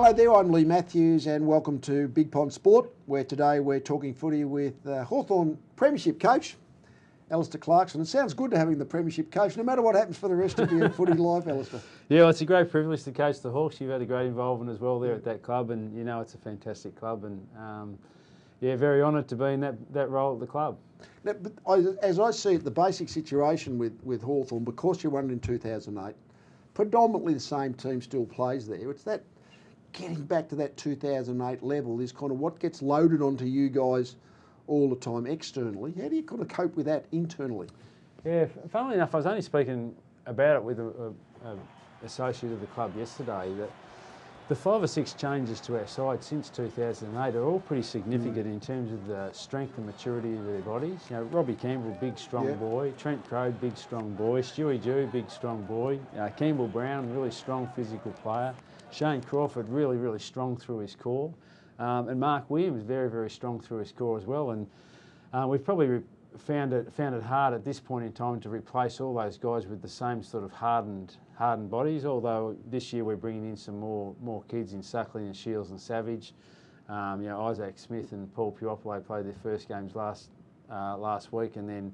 Hello there, I'm Leigh Matthews and welcome to Big Pond Sport, where today we're talking footy with Hawthorn Premiership coach, Alistair Clarkson. It sounds good to having the Premiership coach, no matter what happens for the rest of your footy life, Alistair. Yeah, well, it's a great privilege to coach the Hawks. You've had a great involvement as well there at that club, and you know it's a fantastic club, and yeah, very honoured to be in that role at the club. Now, as I see it, the basic situation with Hawthorn, because you won it in 2008, predominantly the same team still plays there. It's that getting back to that 2008 level is kind of what gets loaded onto you guys all the time externally. How do you kind of cope with that internally? Yeah, funnily enough, I was only speaking about it with an associate of the club yesterday, that the 5 or 6 changes to our side since 2008 are all pretty significant in terms of the strength and maturity of their bodies. You know, Robbie Campbell, big strong boy. Trent Crowe, big strong boy. Stewie Jew, big strong boy. Campbell Brown, really strong physical player. Shane Crawford, really, really strong through his core. And Mark Williams, very, very strong through his core as well. And we've probably found it hard at this point in time to replace all those guys with the same sort of hardened bodies, although this year we're bringing in some more kids in Suckling and Shields and Savage. You know, Isaac Smith and Paul Puopolo played their first games last week, and then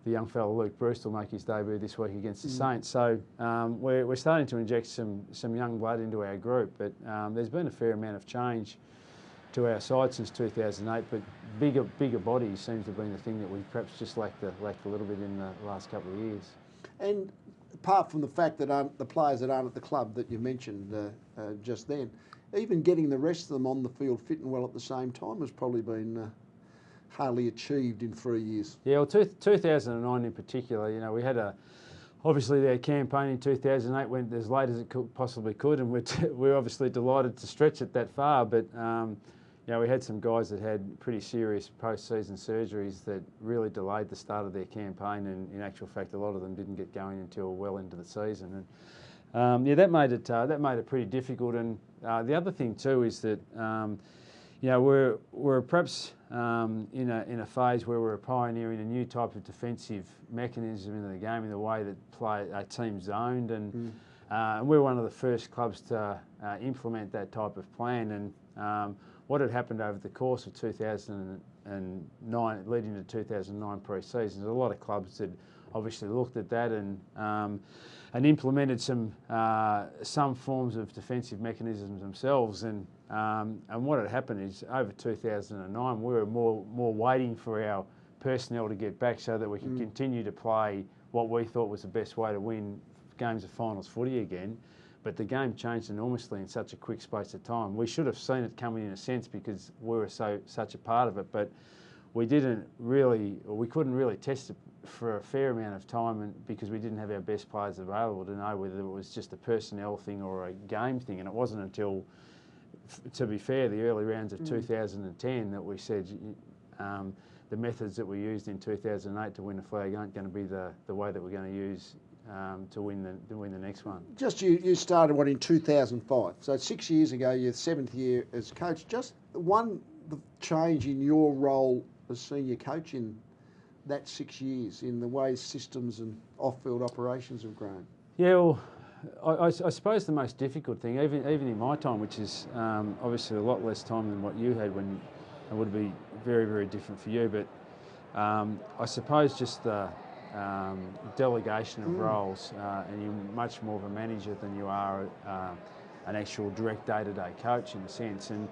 the young fellow Luke Bruce will make his debut this week against the Saints. So we're starting to inject some young blood into our group, but there's been a fair amount of change to our side since 2008, but bigger bodies seems to have been the thing that we perhaps just lacked a little bit in the last couple of years. And apart from the fact that the players that aren't at the club that you mentioned just then, even getting the rest of them on the field fit and well at the same time has probably been hardly achieved in 3 years. Yeah, well, 2009 in particular, you know, we had obviously their campaign in 2008 went as late as it possibly could, and we're obviously delighted to stretch it that far, but you know, we had some guys that had pretty serious post-season surgeries that really delayed the start of their campaign, and in actual fact, a lot of them didn't get going until well into the season. And yeah, that made it pretty difficult. And the other thing too is that you know, we're perhaps in a phase where we're pioneering a new type of defensive mechanism in the game, in the way that a team zoned, and we're one of the first clubs to implement that type of plan. And what had happened over the course of 2009, leading to 2009 pre-season, a lot of clubs had obviously looked at that and implemented some forms of defensive mechanisms themselves. And what had happened is, over 2009, we were more waiting for our personnel to get back so that we could continue to play what we thought was the best way to win games of finals footy again. But the game changed enormously in such a quick space of time. We should have seen it coming in a sense, because we were such a part of it, but we couldn't really test it for a fair amount of time, and because we didn't have our best players available to know whether it was just a personnel thing or a game thing. And it wasn't until, to be fair, the early rounds of 2010 that we said the methods that we used in 2008 to win the flag aren't going to be the way that we're going to use to win the next one. Just you started in 2005, so 6 years ago, your 7th year as coach. Just the change in your role as senior coach in that 6 years, in the way systems and off-field operations have grown. Yeah, well, I suppose the most difficult thing, even in my time, which is obviously a lot less time than what you had, when it would be very, very different for you, but I suppose just the delegation of roles, and you're much more of a manager than you are an actual direct day-to-day coach, in a sense. And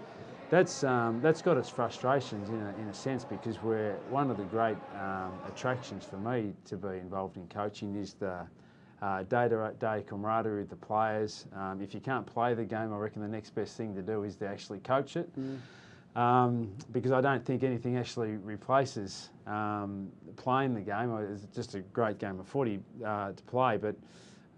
that's got its frustrations in a sense, because we're one of the great attractions for me to be involved in coaching is the day-to-day camaraderie with the players. If you can't play the game, I reckon the next best thing to do is to actually coach it. Because I don't think anything actually replaces playing the game. It's just a great game of footy to play, but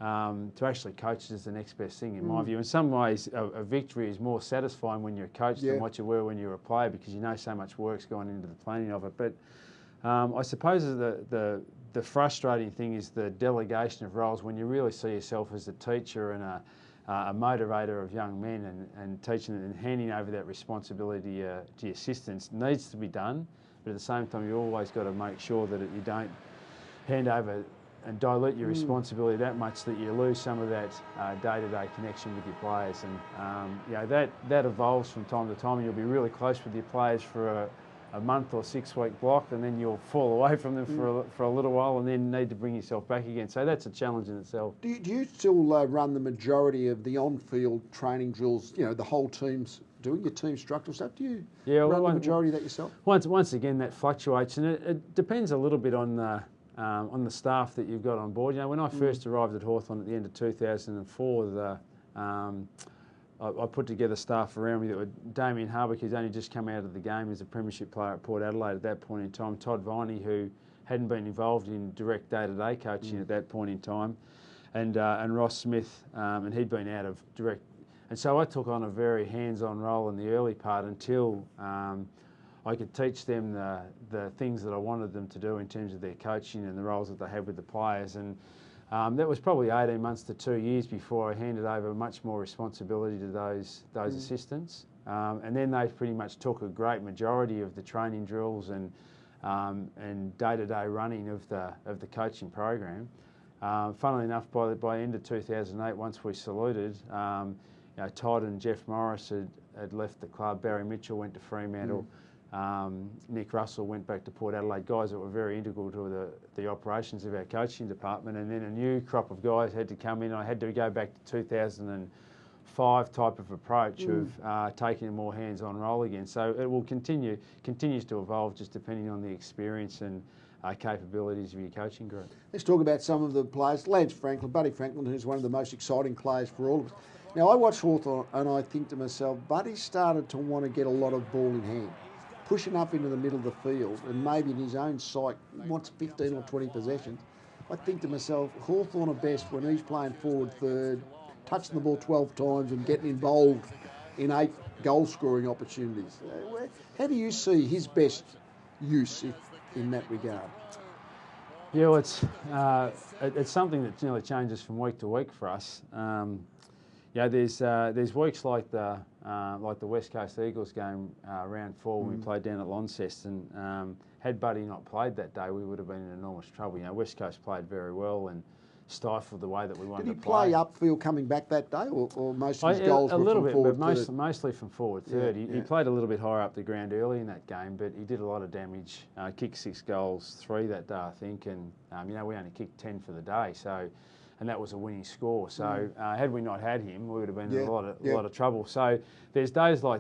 to actually coach it is the next best thing, in my view. In some ways, a victory is more satisfying when you're a coach than what you were when you were a player, because you know so much work's gone into the planning of it. But I suppose the frustrating thing is the delegation of roles, when you really see yourself as a teacher and a motivator of young men, and teaching and handing over that responsibility to your assistants needs to be done. But at the same time, you've always got to make sure that you don't hand over dilute your responsibility that much that you lose some of that day-to-day connection with your players. And you know, that evolves from time to time, and you'll be really close with your players for a month or 6-week block, and then you'll fall away from them for a little while, and then need to bring yourself back again. So that's a challenge in itself. Do you still run the majority of the on-field training drills? You know, the whole team's doing your team structural stuff. Do you run the majority of that yourself? Once again, that fluctuates, and it depends a little bit on the staff that you've got on board. You know, when I first arrived at Hawthorn at the end of 2004, I put together staff around me that were Damien Harbuck, who's only just come out of the game as a premiership player at Port Adelaide at that point in time, Todd Viney, who hadn't been involved in direct day-to-day coaching at that point in time, and Ross Smith, and he'd been out of direct. And so I took on a very hands-on role in the early part until I could teach them the things that I wanted them to do in terms of their coaching and the roles that they had with the players. And that was probably 18 months to 2 years before I handed over much more responsibility to those assistants. And then they pretty much took a great majority of the training drills and day-to-day running of the coaching program. Funnily enough, by the end of 2008, once we saluted, you know, Todd and Jeff Morris had left the club. Barry Mitchell went to Fremantle. Nick Russell went back to Port Adelaide, guys that were very integral to the operations of our coaching department, and then a new crop of guys had to come in. I had to go back to 2005 type of approach of taking a more hands-on role again. So it will continues to evolve just depending on the experience and capabilities of your coaching group. Let's talk about some of the players. Buddy Franklin, who's one of the most exciting players for all of us. Now, I watch Hawthorn and I think to myself, Buddy started to want to get a lot of ball in hand, pushing up into the middle of the field, and maybe in his own sight wants 15 or 20 possessions. I think to myself, Hawthorn are best when he's playing forward third, touching the ball 12 times and getting involved in 8 goal-scoring opportunities. How do you see his best use in that regard? Yeah, well, it's something that nearly changes from week to week for us. You know, there's weeks like the West Coast Eagles game round 4 when we played down at Launceston. Had Buddy not played that day, we would have been in enormous trouble. You know, West Coast played very well and stifled the way that we wanted to play. Did he play upfield coming back that day, or most of his goals were from forward third? A little bit, but mostly from forward third. He played a little bit higher up the ground early in that game, but he did a lot of damage. Kicked 6 goals, 3 that day, I think, and you know, we only kicked 10 for the day, so. And that was a winning score. So had we not had him, we would have been in a lot of trouble. So there's days like that.